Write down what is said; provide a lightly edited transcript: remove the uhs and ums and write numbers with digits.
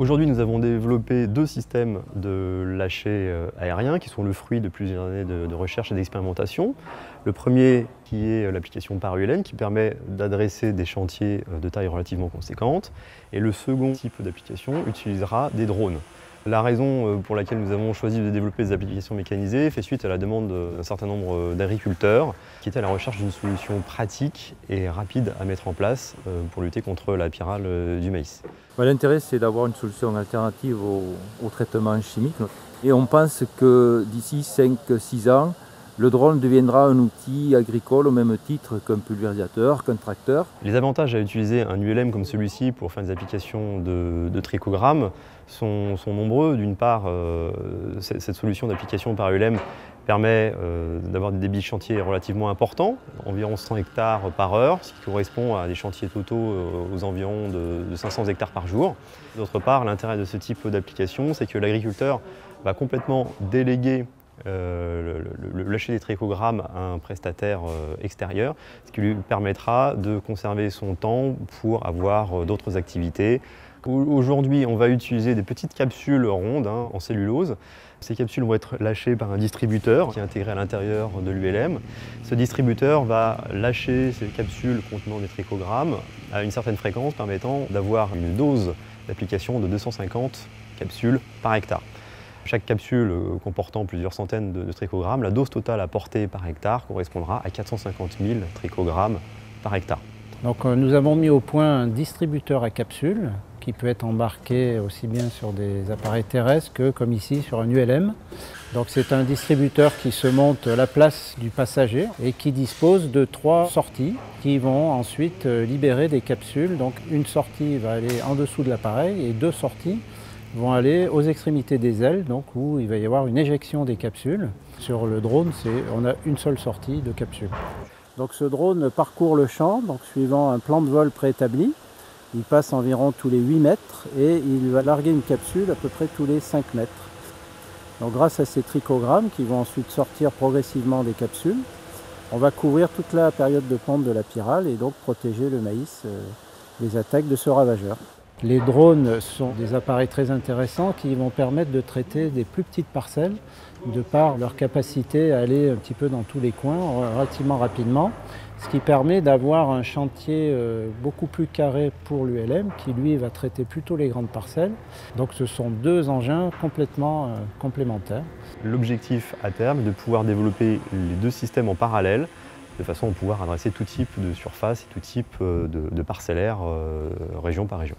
Aujourd'hui, nous avons développé deux systèmes de lâcher aérien qui sont le fruit de plusieurs années de recherche et d'expérimentation. Le premier qui est l'application par ULM qui permet d'adresser des chantiers de taille relativement conséquente. Et le second type d'application utilisera des drones. La raison pour laquelle nous avons choisi de développer des applications mécanisées fait suite à la demande d'un certain nombre d'agriculteurs qui étaient à la recherche d'une solution pratique et rapide à mettre en place pour lutter contre la pyrale du maïs. L'intérêt, c'est d'avoir une solution alternative au traitement chimique. Et on pense que d'ici 5-6 ans, le drone deviendra un outil agricole au même titre qu'un pulvérisateur, qu'un tracteur. Les avantages à utiliser un ULM comme celui-ci pour faire des applications de trichogramme sont nombreux. D'une part, cette solution d'application par ULM permet d'avoir des débits de chantier relativement importants, environ 100 hectares par heure, ce qui correspond à des chantiers totaux aux environs de 500 hectares par jour. D'autre part, l'intérêt de ce type d'application, c'est que l'agriculteur va complètement déléguer le lâcher des trichogrammes à un prestataire extérieur, ce qui lui permettra de conserver son temps pour avoir d'autres activités. Aujourd'hui, on va utiliser des petites capsules rondes en cellulose. Ces capsules vont être lâchées par un distributeur qui est intégré à l'intérieur de l'ULM. Ce distributeur va lâcher ces capsules contenant des trichogrammes à une certaine fréquence permettant d'avoir une dose d'application de 250 capsules par hectare. Chaque capsule comportant plusieurs centaines de trichogrammes, la dose totale apportée par hectare correspondra à 450 000 trichogrammes par hectare. Donc, nous avons mis au point un distributeur à capsules qui peut être embarqué aussi bien sur des appareils terrestres que, comme ici, sur un ULM. Donc, c'est un distributeur qui se monte à la place du passager et qui dispose de 3 sorties qui vont ensuite libérer des capsules. Donc, une sortie va aller en dessous de l'appareil et 2 sorties vont aller aux extrémités des ailes, donc où il va y avoir une éjection des capsules. Sur le drone, on a une seule sortie de capsule. Donc ce drone parcourt le champ, donc suivant un plan de vol préétabli. Il passe environ tous les 8 mètres et il va larguer une capsule à peu près tous les 5 mètres. Donc grâce à ces trichogrammes qui vont ensuite sortir progressivement des capsules, on va couvrir toute la période de ponte de la pyrale et donc protéger le maïs des attaques de ce ravageur. Les drones sont des appareils très intéressants qui vont permettre de traiter des plus petites parcelles de par leur capacité à aller un petit peu dans tous les coins relativement rapidement, ce qui permet d'avoir un chantier beaucoup plus carré pour l'ULM qui lui va traiter plutôt les grandes parcelles. Donc ce sont 2 engins complètement complémentaires. L'objectif à terme est de pouvoir développer les 2 systèmes en parallèle de façon à pouvoir adresser tout type de surface et tout type de parcellaire région par région.